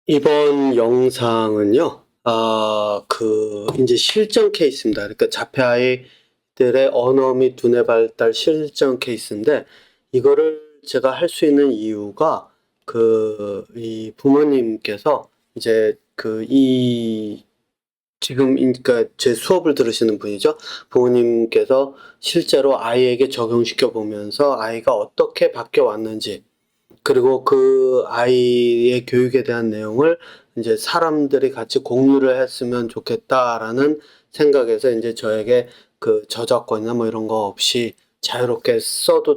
이번 영상은요, 이제 실전 케이스입니다. 그러니까 자폐아이들의 언어 및 두뇌 발달 실전 케이스인데, 이거를 제가 할 수 있는 이유가, 이 부모님께서 이제 그러니까 제 수업을 들으시는 분이죠. 부모님께서 실제로 아이에게 적용시켜 보면서 아이가 어떻게 바뀌어 왔는지, 그리고 그 아이의 교육에 대한 내용을 이제 사람들이 같이 공유를 했으면 좋겠다라는 생각에서 이제 저에게 그 저작권이나 뭐 이런 거 없이 자유롭게 써도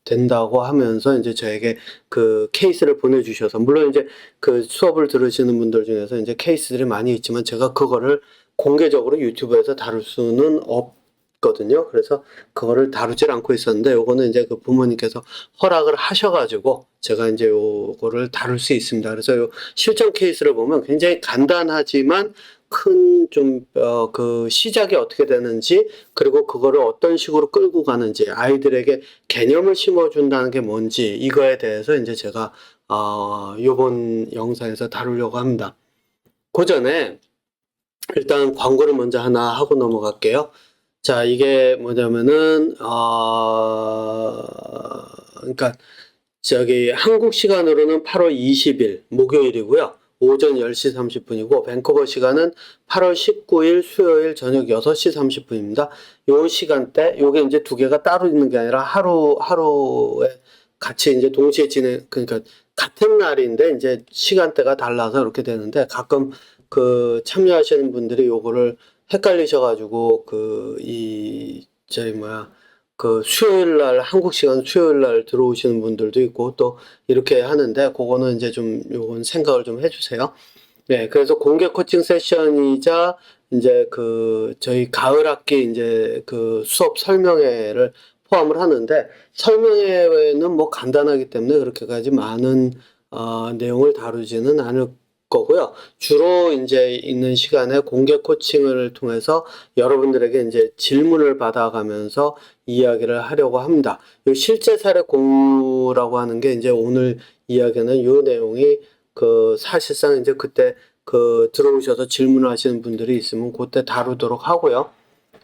된다고 하면서 이제 저에게 그 케이스를 보내주셔서, 물론 이제 그 수업을 들으시는 분들 중에서 이제 케이스들이 많이 있지만 제가 그거를 공개적으로 유튜브에서 다룰 수는 없거든요. 그래서 그거를 다루질 않고 있었는데, 요거는 이제 그 부모님께서 허락을 하셔가지고 제가 이제 요거를 다룰 수 있습니다. 그래서 요 실전 케이스를 보면 굉장히 간단하지만 그 시작이 어떻게 되는지, 그리고 그거를 어떤 식으로 끌고 가는지, 아이들에게 개념을 심어준다는 게 뭔지, 이거에 대해서 이제 제가 요번 영상에서 다루려고 합니다. 그 전에 일단 광고를 먼저 하나 하고 넘어갈게요. 자, 이게 뭐냐면은, 그러니까, 한국 시간으로는 8월 20일 목요일이고요. 오전 10시 30분이고, 밴쿠버 시간은 8월 19일 수요일 저녁 6시 30분입니다. 요 시간대, 요게 이제 두 개가 따로 있는 게 아니라 하루에 같이 이제 동시에 그러니까 같은 날인데 이제 시간대가 달라서 이렇게 되는데, 가끔 그 참여하시는 분들이 요거를 헷갈리셔가지고 수요일 날, 한국 시간 수요일 날 들어오시는 분들도 있고 또 이렇게 하는데, 그거는 이제 좀 요건 생각을 좀 해주세요. 네, 그래서 공개 코칭 세션이자 이제 저희 가을 학기 이제 그 수업 설명회를 포함을 하는데, 설명회는 뭐 간단하기 때문에 그렇게까지 많은 내용을 다루지는 않을 거고요. 주로 이제 있는 시간에 공개 코칭을 통해서 여러분들에게 이제 질문을 받아가면서 이야기를 하려고 합니다. 이 실제 사례 공유라고 하는 게 이제 오늘 이야기는 이 내용이 사실상 이제 그때 들어오셔서 질문을 하시는 분들이 있으면 그때 다루도록 하고요.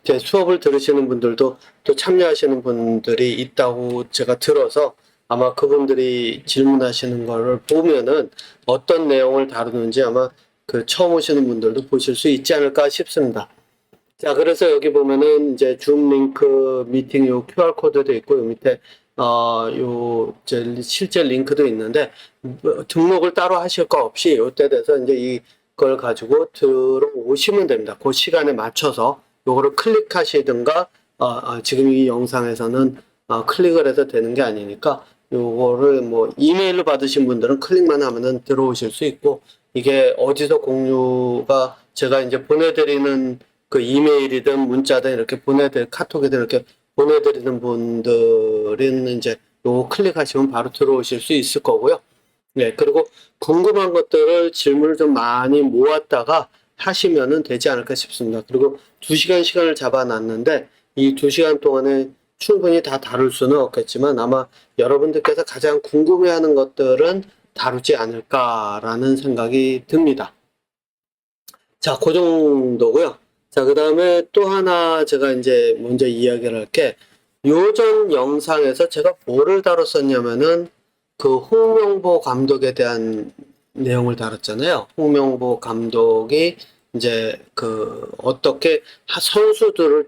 제 수업을 들으시는 분들도 또 참여하시는 분들이 있다고 제가 들어서 아마 그분들이 질문하시는 거를 보면은 어떤 내용을 다루는지 아마 처음 오시는 분들도 보실 수 있지 않을까 싶습니다. 자, 그래서 여기 보면은 이제 줌 링크 미팅 요 QR 코드도 있고, 요 밑에 실제 링크도 있는데, 등록을 따로 하실 거 없이 요때 돼서 이제 이걸 가지고 들어오시면 됩니다. 그 시간에 맞춰서 요거를 클릭하시든가, 지금 이 영상에서는 클릭을 해서 되는 게 아니니까 요거를 뭐 이메일로 받으신 분들은 클릭만 하면은 들어오실 수 있고, 이게 어디서 공유가 제가 이제 보내드리는 그 이메일이든 문자든 이렇게 카톡이든 이렇게 보내드리는 분들은 이제 요거 클릭하시면 바로 들어오실 수 있을 거고요. 네, 그리고 궁금한 것들을 질문을 좀 많이 모았다가 하시면은 되지 않을까 싶습니다. 그리고 2시간 시간을 잡아놨는데, 이 2시간 동안에 충분히 다 다룰 수는 없겠지만 아마 여러분들께서 가장 궁금해하는 것들은 다루지 않을까라는 생각이 듭니다. 자, 그 정도고요. 자, 그 다음에 또 하나 제가 이제 먼저 이야기를 할게, 요전 영상에서 제가 뭐를 다뤘었냐면은 홍명보 감독에 대한 내용을 다뤘잖아요. 홍명보 감독이 이제 어떻게 선수들의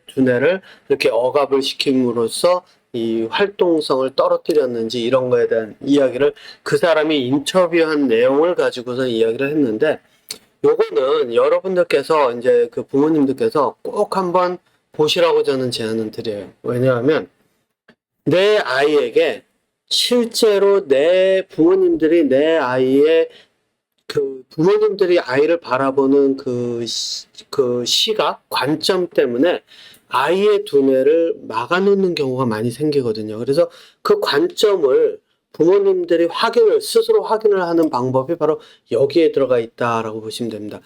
두뇌를 이렇게 억압을 시킴으로써 이 활동성을 떨어뜨렸는지, 이런 거에 대한 이야기를 그 사람이 인터뷰한 내용을 가지고서 이야기를 했는데, 요거는 여러분들께서 이제 부모님들께서 꼭 한번 보시라고 저는 제안을 드려요. 왜냐하면 내 아이에게 실제로 내 아이의 부모님들이 아이를 바라보는 시각, 관점 때문에 아이의 두뇌를 막아놓는 경우가 많이 생기거든요. 그래서 그 관점을 부모님들이 스스로 확인을 하는 방법이 바로 여기에 들어가 있다라고 보시면 됩니다.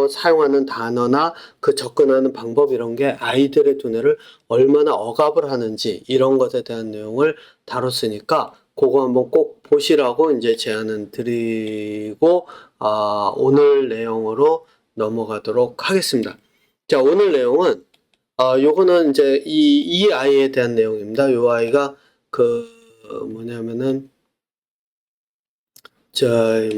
사용하는 단어나 접근하는 방법, 이런 게 아이들의 두뇌를 얼마나 억압을 하는지, 이런 것에 대한 내용을 다뤘으니까 그거 한번 꼭 보시라고 이제 제안은 드리고, 오늘 내용으로 넘어가도록 하겠습니다. 자, 오늘 내용은, 요거는 이제 이 아이에 대한 내용입니다. 요 아이가 뭐냐면은, 저희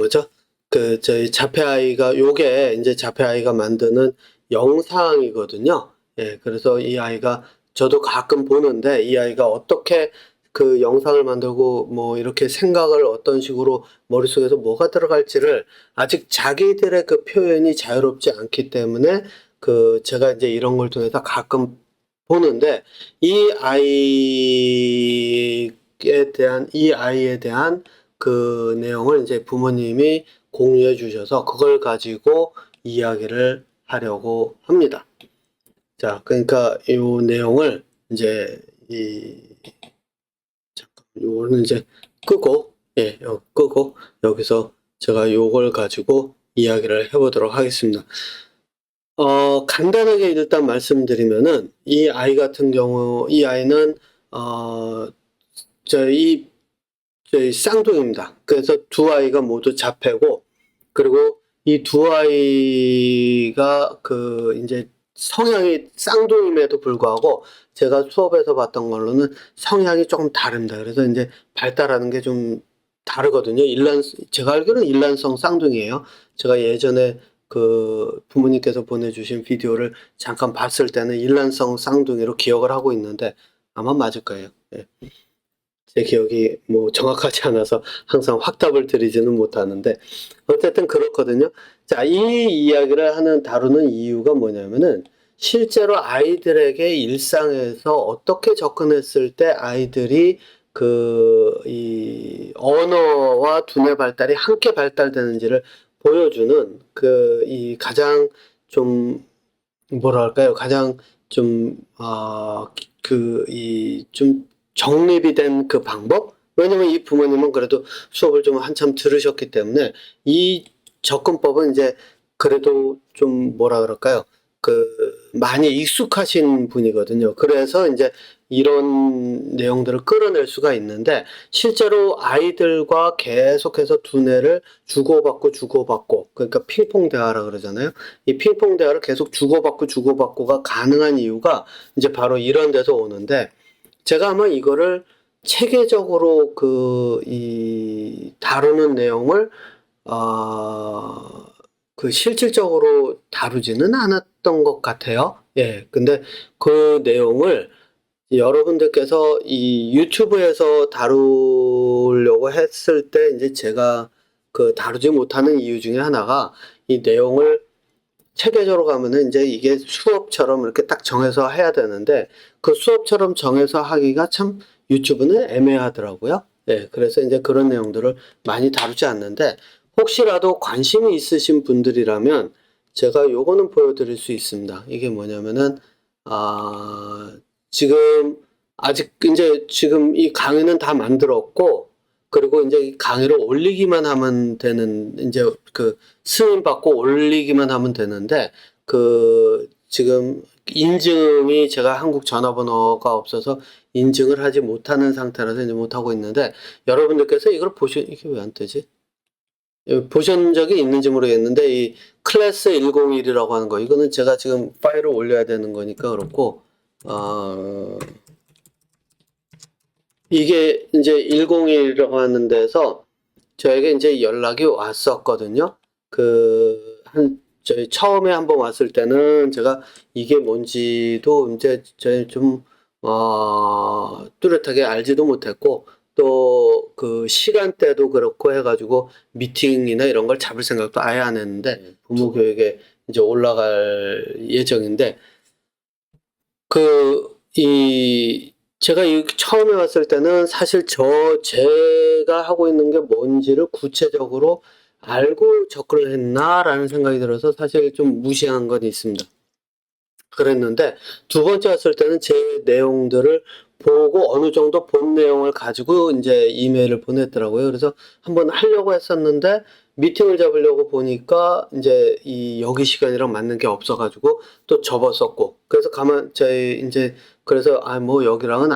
자폐 아이가, 요게 이제 자폐 아이가 만드는 영상이거든요. 예, 그래서 이 아이가, 저도 가끔 보는데, 이 아이가 어떻게 그 영상을 만들고, 뭐, 이렇게 생각을 어떤 식으로 머릿속에서 뭐가 들어갈지를 아직 자기들의 그 표현이 자유롭지 않기 때문에, 제가 이제 이런 걸 통해서 가끔 보는데, 이 아이에 대한 그 내용을 이제 부모님이 공유해 주셔서 그걸 가지고 이야기를 하려고 합니다. 자, 그러니까 이 내용을 이제 요거는 이제 끄고, 예, 끄고 여기서 제가 요걸 가지고 이야기를 해보도록 하겠습니다. 간단하게 일단 말씀드리면은 이 아이 같은 경우, 이 아이는 저희 쌍둥이입니다. 그래서 두 아이가 모두 자폐고, 그리고 이 두 아이가 이제 성향이 쌍둥이임에도 불구하고 제가 수업에서 봤던 걸로는 성향이 조금 다릅니다. 그래서 이제 발달하는 게 좀 다르거든요. 제가 알기로는 일란성 쌍둥이에요. 제가 예전에 부모님께서 보내주신 비디오를 잠깐 봤을 때는 일란성 쌍둥이로 기억을 하고 있는데 아마 맞을 거예요. 예. 제 기억이 뭐 정확하지 않아서 항상 확답을 드리지는 못하는데 어쨌든 그렇거든요. 자, 이 이야기를 다루는 이유가 뭐냐면은 실제로 아이들에게 일상에서 어떻게 접근했을 때 아이들이 이 언어와 두뇌 발달이 함께 발달되는지를 보여주는 이 가장 좀 뭐랄까요? 가장 좀 좀 정립이 된 그 방법? 왜냐면 이 부모님은 그래도 수업을 좀 한참 들으셨기 때문에 이 접근법은 이제 그래도 좀 뭐라 그럴까요? 많이 익숙하신 분이거든요. 그래서 이제 이런 내용들을 끌어낼 수가 있는데 실제로 아이들과 계속해서 두뇌를 주고받고 그러니까 핑퐁 대화라 그러잖아요. 이 핑퐁 대화를 계속 주고받고가 가능한 이유가 이제 바로 이런 데서 오는데 제가 아마 이거를 체계적으로 다루는 내용을 실질적으로 다루지는 않았던 것 같아요. 예. 근데 그 내용을 여러분들께서 이 유튜브에서 다루려고 했을 때 이제 제가 다루지 못하는 이유 중에 하나가 이 내용을 체계적으로 가면은 이제 이게 수업처럼 이렇게 딱 정해서 해야 되는데 그 수업처럼 정해서 하기가 참 유튜브는 애매하더라고요. 예, 그래서 이제 그런 내용들을 많이 다루지 않는데 혹시라도 관심이 있으신 분들이라면 제가 요거는 보여드릴 수 있습니다. 이게 뭐냐면은 지금 이 강의는 다 만들었고 그리고 이제 이 강의를 올리기만 하면 되는 이제 승인 받고 올리기만 하면 되는데 지금 인증이 제가 한국 전화번호가 없어서 인증을 하지 못하는 상태라서 이제 못하고 있는데 여러분들께서 이게 왜 안 뜨지? 보신 적이 있는지 모르겠는데 이 클래스 101이라고 하는 거 이거는 제가 지금 파일을 올려야 되는 거니까 그렇고 이게 이제 101이라고 하는 데서 저에게 이제 연락이 왔었거든요. 저희 처음에 한번 왔을 때는 제가 이게 뭔지도 이제 저희 뚜렷하게 알지도 못했고, 또 시간대도 그렇고 해가지고 미팅이나 이런 걸 잡을 생각도 아예 안 했는데, 부모 교육에 이제 올라갈 예정인데, 제가 처음에 왔을 때는 사실 제가 하고 있는 게 뭔지를 구체적으로 알고 접근을 했나라는 생각이 들어서 사실 좀 무시한 건 있습니다. 그랬는데 두 번째 왔을 때는 제 내용들을 보고 어느 정도 본 내용을 가지고 이제 이메일을 보냈더라고요. 그래서 한번 하려고 했었는데 미팅을 잡으려고 보니까 이제 여기 시간이랑 맞는 게 없어가지고 또 접었었고 그래서 저희 이제 그래서 뭐 여기랑은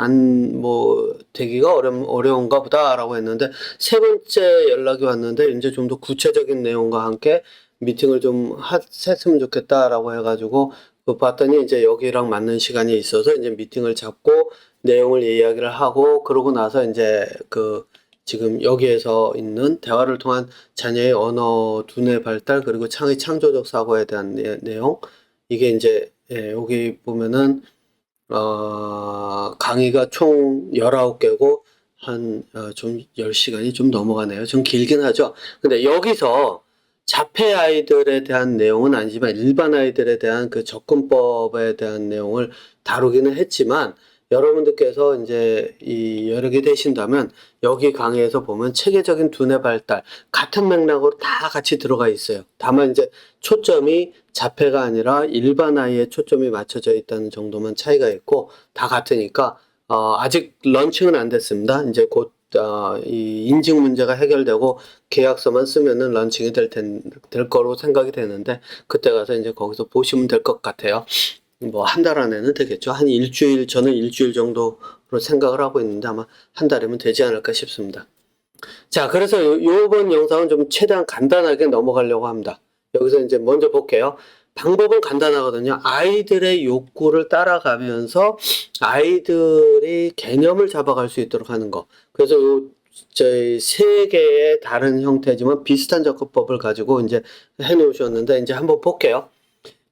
되기가 어려운가 보다라고 했는데 세 번째 연락이 왔는데 이제 좀 더 구체적인 내용과 함께 미팅을 좀 했으면 좋겠다라고 해가지고 봤더니 이제 여기랑 맞는 시간이 있어서 이제 미팅을 잡고 내용을 이야기를 하고 그러고 나서 이제 지금 여기에서 있는 대화를 통한 자녀의 언어 두뇌 발달 그리고 창조적 사고에 대한 내용 이게 이제 여기 보면은 강의가 총 19개고 좀 10시간이 좀 넘어가네요. 좀 길긴 하죠. 근데 여기서 자폐 아이들에 대한 내용은 아니지만 일반 아이들에 대한 그 접근법에 대한 내용을 다루기는 했지만 여러분들께서 이제 이 여력이 되신다면 여기 강의에서 보면 체계적인 두뇌 발달 같은 맥락으로 다 같이 들어가 있어요. 다만 이제 초점이 자폐가 아니라 일반 아이에 초점이 맞춰져 있다는 정도만 차이가 있고 다 같으니까 아직 런칭은 안 됐습니다. 이제 곧 이 인증 문제가 해결되고 계약서만 쓰면은 런칭이 될 거로 생각이 되는데 그때 가서 이제 거기서 보시면 될 것 같아요. 뭐 한 달 안에는 되겠죠. 저는 일주일 정도로 생각을 하고 있는데 아마 한 달이면 되지 않을까 싶습니다. 자, 그래서 요번 영상은 좀 최대한 간단하게 넘어가려고 합니다. 여기서 이제 먼저 볼게요. 방법은 간단하거든요. 아이들의 욕구를 따라가면서 아이들이 개념을 잡아갈 수 있도록 하는 거. 그래서 저희 세 개의 다른 형태지만 비슷한 접근법을 가지고 이제 해 놓으셨는데 이제 한번 볼게요.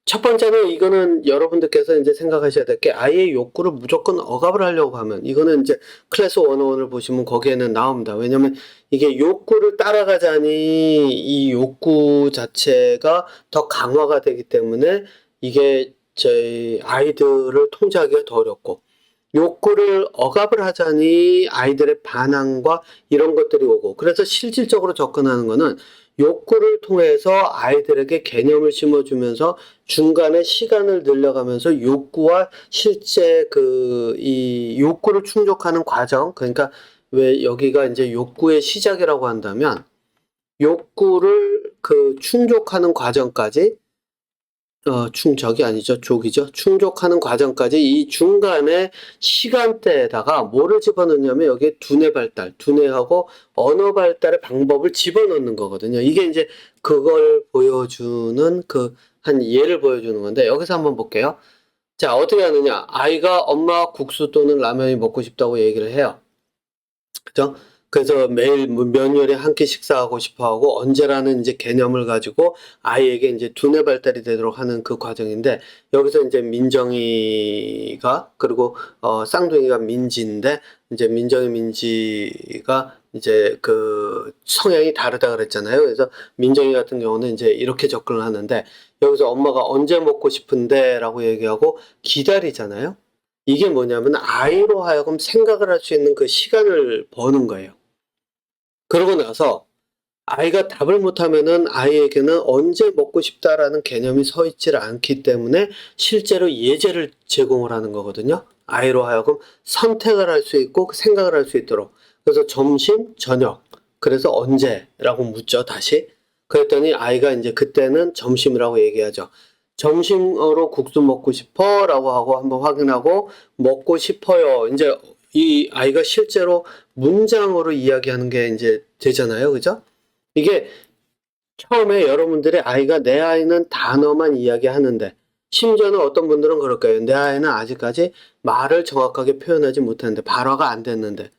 첫 번째는 이거는 여러분들께서 이제 생각하셔야 될 게 아이의 욕구를 무조건 억압을 하려고 하면 이거는 이제 클래스 101을 보시면 거기에는 나옵니다. 왜냐면 이게 욕구를 따라가자니 이 욕구 자체가 더 강화가 되기 때문에 이게 저희 아이들을 통제하기가 더 어렵고 욕구를 억압을 하자니 아이들의 반항과 이런 것들이 오고 그래서 실질적으로 접근하는 거는 욕구를 통해서 아이들에게 개념을 심어주면서 중간에 시간을 늘려가면서 욕구와 실제 이 욕구를 충족하는 과정, 그러니까 왜 여기가 이제 욕구의 시작이라고 한다면 욕구를 충족하는 과정까지 충족이 아니죠. 족이죠. 충족하는 과정까지 이 중간에 시간대에다가 뭐를 집어넣냐면 여기에 두뇌 발달, 두뇌하고 언어 발달의 방법을 집어넣는 거거든요. 이게 이제 그걸 보여주는 한 예를 보여주는 건데 여기서 한번 볼게요. 자, 어떻게 하느냐. 아이가 엄마 국수 또는 라면이 먹고 싶다고 얘기를 해요. 그죠? 그래서 매일 몇 년에 한 끼 식사하고 싶어 하고 언제라는 이제 개념을 가지고 아이에게 이제 두뇌 발달이 되도록 하는 그 과정인데 여기서 이제 민정이가 그리고 쌍둥이가 민지인데 이제 민지가 이제 성향이 다르다 그랬잖아요. 그래서 민정이 같은 경우는 이제 이렇게 접근을 하는데 여기서 엄마가 언제 먹고 싶은데 라고 얘기하고 기다리잖아요. 이게 뭐냐면 아이로 하여금 생각을 할 수 있는 그 시간을 버는 거예요. 그러고 나서 아이가 답을 못하면은 아이에게는 언제 먹고 싶다라는 개념이 서 있지를 않기 때문에 실제로 예제를 제공을 하는 거거든요. 아이로 하여금 선택을 할 수 있고 생각을 할 수 있도록. 그래서 점심, 저녁. 그래서 언제라고 묻죠, 다시. 그랬더니 아이가 이제 그때는 점심이라고 얘기하죠. 점심으로 국수 먹고 싶어 라고 하고 한번 확인하고 먹고 싶어요. 이제 이 아이가 실제로 문장으로 이야기하는 게 이제 되잖아요. 그죠? 이게 처음에 여러분들의 아이가 내 아이는 단어만 이야기하는데 심지어는 어떤 분들은 그럴 거예요. 내 아이는 아직까지 말을 정확하게 표현하지 못하는데 발화가 안 됐는데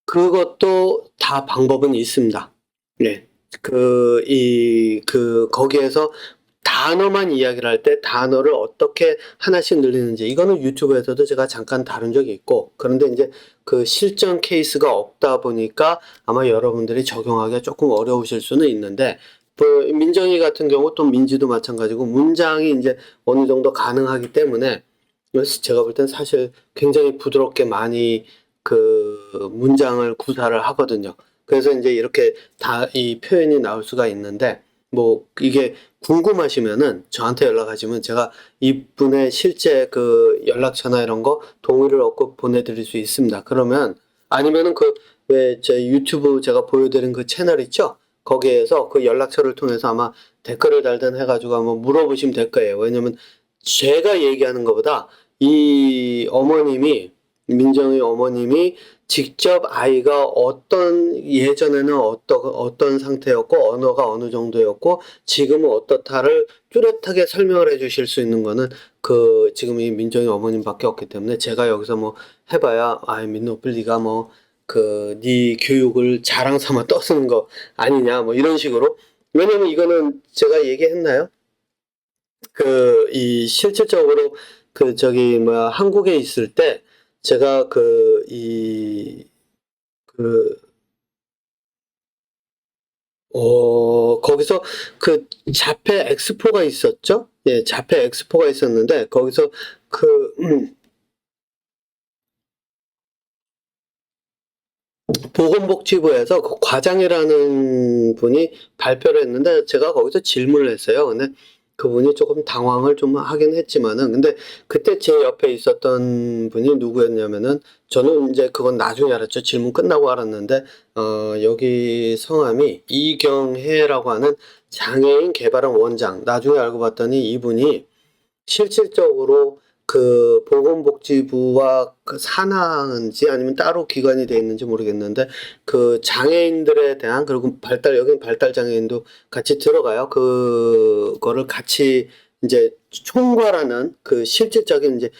그것도 다 방법은 있습니다. 네. 거기에서 단어만 이야기를 할 때 단어를 어떻게 하나씩 늘리는지 이거는 유튜브에서도 제가 잠깐 다룬 적이 있고 그런데 이제 그 실전 케이스가 없다 보니까 아마 여러분들이 적용하기가 조금 어려우실 수는 있는데 민정이 같은 경우 또 민지도 마찬가지고 문장이 이제 어느 정도 가능하기 때문에 제가 볼 땐 사실 굉장히 부드럽게 많이 문장을 구사를 하거든요. 그래서 이제 이렇게 이 표현이 나올 수가 있는데 뭐 이게 궁금하시면은 저한테 연락하시면 제가 이분의 실제 연락처나 이런 거 동의를 얻고 보내드릴 수 있습니다. 그러면 아니면은 왜 제 유튜브 제가 보여드린 그 채널 있죠? 거기에서 그 연락처를 통해서 아마 댓글을 달든 해가지고 한번 물어보시면 될 거예요. 왜냐면 제가 얘기하는 것보다 이 어머님이, 민정이 어머님이 직접 아이가 예전에는 어떤 상태였고, 언어가 어느 정도였고, 지금은 어떻다를 뚜렷하게 설명을 해 주실 수 있는 거는 지금 이 민정이 어머님밖에 없기 때문에 제가 여기서 뭐 해봐야, 민노플 네가 뭐, 네 교육을 자랑 삼아 떠쓰는 거 아니냐, 뭐 이런 식으로. 왜냐면 이거는 제가 얘기했나요? 실질적으로 한국에 있을 때 제가 그, 거기서 자폐 엑스포가 있었죠? 예, 자폐 엑스포가 있었는데, 거기서 그, 보건복지부에서 그 과장이라는 분이 발표를 했는데 제가 거기서 질문을 했어요. 근데 그분이 조금 당황을 좀 하긴 했지만은 근데 그때 제 옆에 있었던 분이 누구였냐면은 저는 이제 그건 나중에 알았죠. 질문 끝나고 알았는데 여기 성함이 이경혜라고 하는 장애인 개발원 원장. 나중에 알고 봤더니 이분이 실질적으로 보건복지부와 산하인지 아니면 따로 기관이 돼 있는지 모르겠는데 장애인들에 대한 그리고 여기는 발달장애인도 같이 들어가요. 그거를 같이 이제 총괄하는 실질적인 이제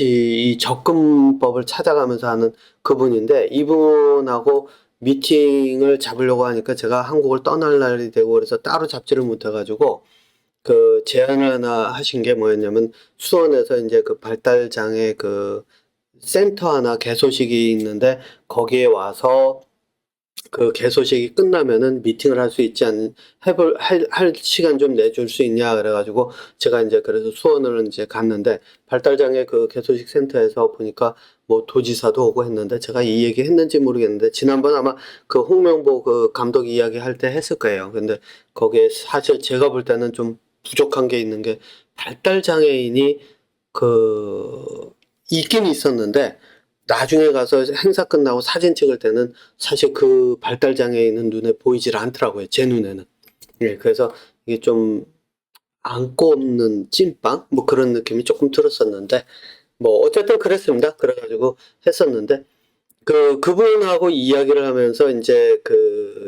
이 접근법을 찾아가면서 하는 그분인데 이분하고 미팅을 잡으려고 하니까 제가 한국을 떠날 날이 되고 그래서 따로 잡지를 못해가지고 제안을 하나 하신 게 뭐였냐면 수원에서 이제 발달장애 센터 하나 개소식이 있는데 거기에 와서 개소식이 끝나면은 미팅을 할 수 있지 할 시간 좀 내줄 수 있냐 그래가지고 제가 이제 그래서 수원을 이제 갔는데 발달장애 개소식 센터에서 보니까 뭐 도지사도 오고 했는데 제가 이 얘기 했는지 모르겠는데 지난번 아마 홍명보 감독 이야기 할 때 했을 거예요. 근데 거기에 사실 제가 볼 때는 좀 부족한 게 있는 게 발달장애인이 있긴 있었는데 나중에 가서 행사 끝나고 사진 찍을 때는 사실 발달장애인은 눈에 보이질 않더라고요. 제 눈에는. 예, 그래서 이게 좀 안고 없는 찐빵? 뭐 그런 느낌이 조금 들었었는데, 뭐 어쨌든 그랬습니다. 그래가지고 했었는데, 그분하고 이야기를 하면서 이제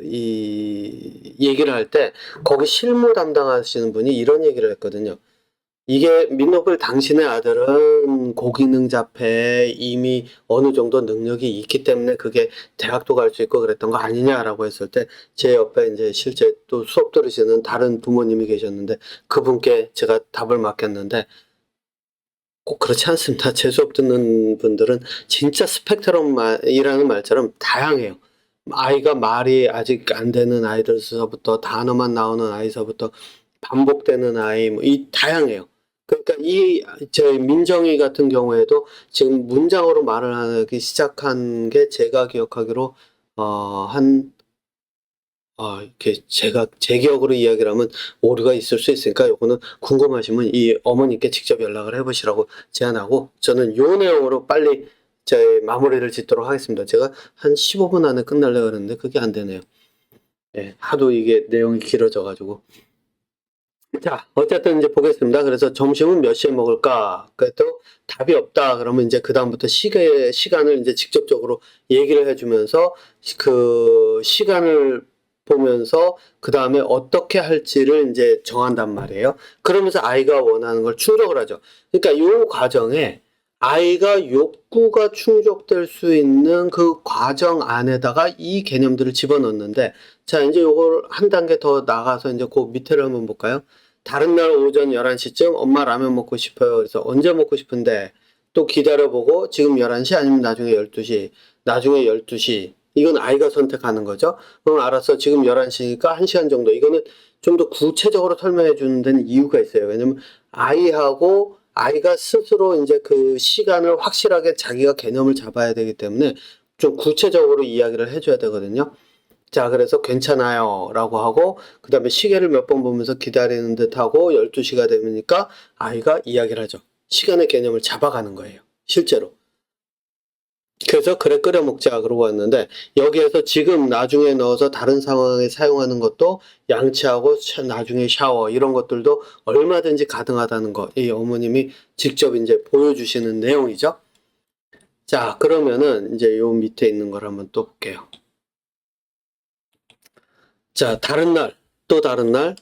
이 얘기를 할 때, 거기 실무 담당하시는 분이 이런 얘기를 했거든요. 이게 민노블 당신의 아들은 고기능 자폐에 이미 어느 정도 능력이 있기 때문에 그게 대학도 갈 수 있고 그랬던 거 아니냐라고 했을 때 제 옆에 이제 실제 또 수업 들으시는 다른 부모님이 계셨는데 그분께 제가 답을 맡겼는데 꼭 그렇지 않습니다. 제 수업 듣는 분들은 진짜 스펙트럼이라는 말처럼 다양해요. 아이가 말이 아직 안 되는 아이들서부터 단어만 나오는 아이서부터 반복되는 아이, 다양해요. 그러니까 제 민정이 같은 경우에도 지금 문장으로 말을 하기 시작한 게 제가 기억하기로, 이렇게 제 기억으로 이야기를 하면 오류가 있을 수 있으니까 요거는 궁금하시면 이 어머니께 직접 연락을 해보시라고 제안하고 저는 요 내용으로 빨리 제 마무리를 짓도록 하겠습니다. 제가 한 15분 안에 끝날려고 그랬는데 그게 안 되네요. 예, 하도 이게 내용이 길어져가지고. 자, 어쨌든 이제 보겠습니다. 그래서 점심은 몇 시에 먹을까? 그래도 답이 없다. 그러면 이제 그다음부터 시간을 이제 직접적으로 얘기를 해주면서 시간을 보면서 그 다음에 어떻게 할지를 이제 정한단 말이에요. 그러면서 아이가 원하는 걸 충족을 하죠. 그러니까 이 과정에 아이가 욕구가 충족될 수 있는 그 과정 안에다가 이 개념들을 집어넣는데 자, 이제 요걸 한 단계 더 나가서 이제 그 밑에를 한번 볼까요? 다른 날 오전 11시쯤 엄마 라면 먹고 싶어요. 그래서 언제 먹고 싶은데 또 기다려보고 지금 11시 아니면 나중에 12시, 나중에 12시. 이건 아이가 선택하는 거죠. 그럼 알았어. 지금 11시니까 1시간 정도. 이거는 좀 더 구체적으로 설명해 주는 데는 이유가 있어요. 왜냐면 아이가 스스로 이제 시간을 확실하게 자기가 개념을 잡아야 되기 때문에 좀 구체적으로 이야기를 해줘야 되거든요. 자, 그래서 괜찮아요. 라고 하고, 그 다음에 시계를 몇 번 보면서 기다리는 듯 하고, 12시가 되니까 아이가 이야기를 하죠. 시간의 개념을 잡아가는 거예요. 실제로. 그래서 그래 끓여 먹자 그러고 왔는데 여기에서 지금 나중에 넣어서 다른 상황에 사용하는 것도 양치하고 나중에 샤워 이런 것들도 얼마든지 가능하다는 거 이 어머님이 직접 이제 보여주시는 내용이죠. 자, 그러면은 이제 요 밑에 있는 걸 한번 또 볼게요. 자, 다른 날, 또 다른 날,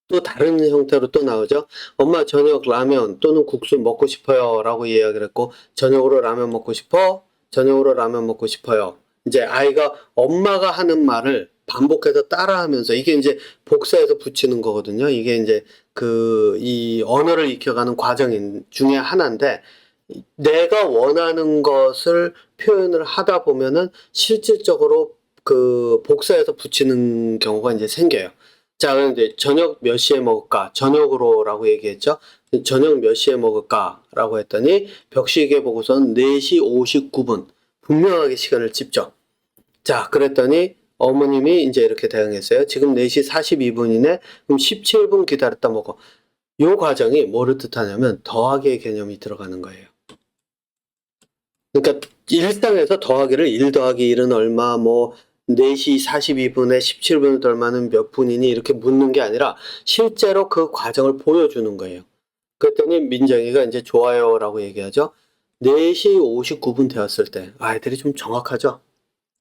또 다른 형태로 또 나오죠. 엄마 저녁 라면 또는 국수 먹고 싶어요 라고 이야기를 했고 저녁으로 라면 먹고 싶어? 저녁으로 라면 먹고 싶어요. 이제 아이가 엄마가 하는 말을 반복해서 따라하면서 이게 이제 복사해서 붙이는 거거든요. 이게 이제 이 언어를 익혀가는 과정 중에 하나인데 내가 원하는 것을 표현을 하다 보면은 실질적으로 복사해서 붙이는 경우가 이제 생겨요. 자, 그럼 이제 저녁 몇 시에 먹을까? 저녁으로라고 얘기했죠. 저녁 몇 시에 먹을까라고 했더니 벽시계 보고선 4시 59분. 분명하게 시간을 찝죠. 자, 그랬더니 어머님이 이제 이렇게 대응했어요. 지금 4시 42분이네. 그럼 17분 기다렸다 먹어. 요 과정이 뭐를 뜻하냐면 더하기의 개념이 들어가는 거예요. 그러니까 일상에서 더하기를 1 더하기 1은 얼마, 뭐 4시 42분에 17분을 덜마는 몇 분이니 이렇게 묻는 게 아니라 실제로 그 과정을 보여주는 거예요. 그랬더니 민정이가 이제 좋아요라고 얘기하죠. 4시 59분 되었을 때 아이들이 좀 정확하죠.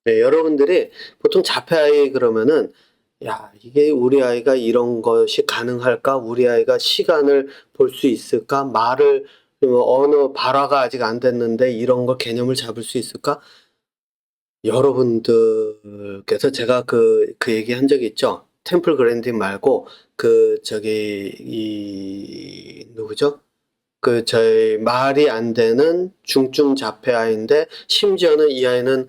네, 여러분들이 보통 자폐아이 그러면은 야, 이게 우리 아이가 이런 것이 가능할까? 우리 아이가 시간을 볼 수 있을까? 말을 언어 발화가 아직 안 됐는데 이런 걸 개념을 잡을 수 있을까? 여러분들께서 제가 그 얘기 한 적이 있죠. 템플 그랜딘 말고 누구죠? 저희 말이 안 되는 중증 자폐 아이인데 심지어는 이 아이는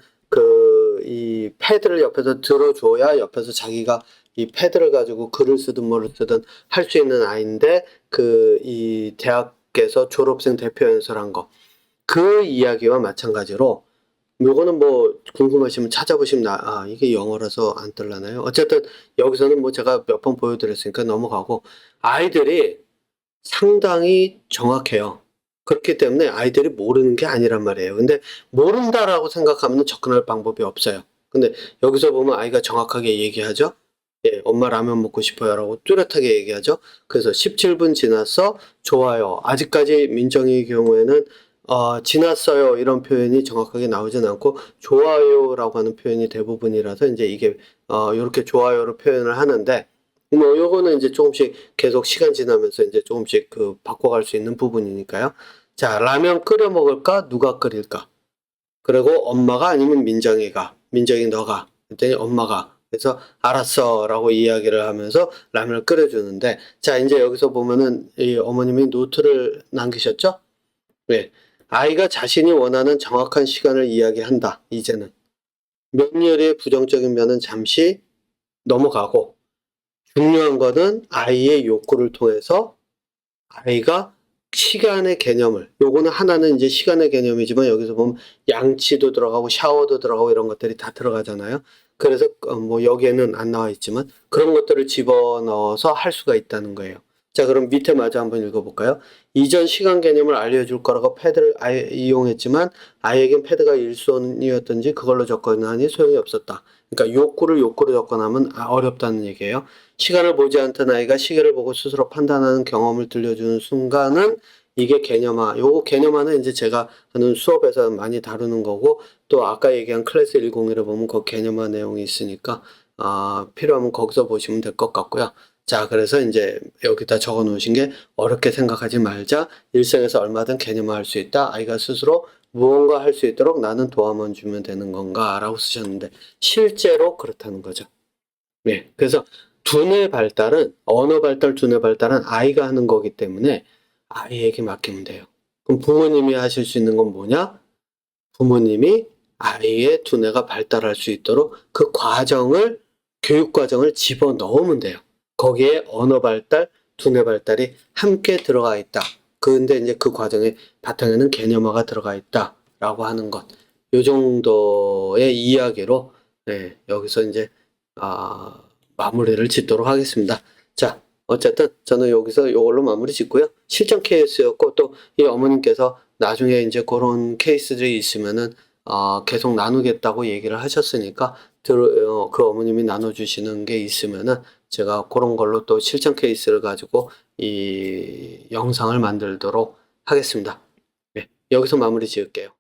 이 패드를 옆에서 들어줘야 옆에서 자기가 이 패드를 가지고 글을 쓰든 뭐를 쓰든 할 수 있는 아이인데 이 대학에서 졸업생 대표 연설한 거. 그 이야기와 마찬가지로 요거는 뭐 궁금하시면 찾아보시면 이게 영어라서 안 뜰라나요? 어쨌든 여기서는 뭐 제가 몇 번 보여드렸으니까 넘어가고 아이들이 상당히 정확해요. 그렇기 때문에 아이들이 모르는 게 아니란 말이에요. 근데 모른다라고 생각하면 접근할 방법이 없어요. 근데 여기서 보면 아이가 정확하게 얘기하죠. 예, 엄마 라면 먹고 싶어요라고 뚜렷하게 얘기하죠. 그래서 17분 지났어. 좋아요. 아직까지 민정이의 경우에는 지났어요. 이런 표현이 정확하게 나오진 않고 좋아요라고 하는 표현이 대부분이라서 이제 이게 이렇게 좋아요로 표현을 하는데 뭐 요거는 이제 조금씩 계속 시간 지나면서 이제 조금씩 바꿔갈 수 있는 부분이니까요. 자, 라면 끓여 먹을까? 누가 끓일까? 그리고 엄마가 아니면 민정이 너가. 그랬더니 엄마가. 그래서 알았어라고 이야기를 하면서 라면을 끓여주는데 자, 이제 여기서 보면은 이 어머님이 노트를 남기셨죠? 네. 아이가 자신이 원하는 정확한 시간을 이야기한다. 이제는. 명렬의 부정적인 면은 잠시 넘어가고 중요한 거는 아이의 욕구를 통해서 아이가 시간의 개념을 요거는 하나는 이제 시간의 개념이지만 여기서 보면 양치도 들어가고 샤워도 들어가고 이런 것들이 다 들어가잖아요. 그래서 뭐 여기에는 안 나와 있지만 그런 것들을 집어넣어서 할 수가 있다는 거예요. 자, 그럼 밑에 마저 한번 읽어볼까요? 이전 시간 개념을 알려줄 거라고 패드를 이용했지만 아이에겐 패드가 1순위였던지 그걸로 접근하니 소용이 없었다. 그러니까 욕구로 접근하면 어렵다는 얘기예요. 시간을 보지 않던 아이가 시계를 보고 스스로 판단하는 경험을 들려주는 순간은 이게 개념화. 요거 개념화는 이제 제가 하는 수업에서 많이 다루는 거고 또 아까 얘기한 클래스 101을 보면 그 개념화 내용이 있으니까 필요하면 거기서 보시면 될 것 같고요. 자, 그래서 이제 여기다 적어 놓으신 게 어렵게 생각하지 말자. 일생에서 얼마든 개념화할 수 있다. 아이가 스스로 무언가 할 수 있도록 나는 도움만 주면 되는 건가? 라고 쓰셨는데 실제로 그렇다는 거죠. 네. 그래서 두뇌 발달은 언어 발달, 두뇌 발달은 아이가 하는 거기 때문에 아이에게 맡기면 돼요. 그럼 부모님이 하실 수 있는 건 뭐냐? 부모님이 아이의 두뇌가 발달할 수 있도록 그 과정을 교육 과정을 집어 넣으면 돼요. 거기에 언어 발달, 두뇌 발달이 함께 들어가 있다. 근데 이제 그 과정의 바탕에는 개념화가 들어가 있다라고 하는 것. 요 정도의 이야기로 네, 여기서 이제 마무리를 짓도록 하겠습니다. 자, 어쨌든 저는 여기서 이걸로 마무리 짓고요. 실전 케이스였고 또 이 어머님께서 나중에 이제 그런 케이스들이 있으면은 계속 나누겠다고 얘기를 하셨으니까 그 어머님이 나눠주시는 게 있으면은 제가 그런 걸로 또 실전 케이스를 가지고 이 영상을 만들도록 하겠습니다. 네, 여기서 마무리 지을게요.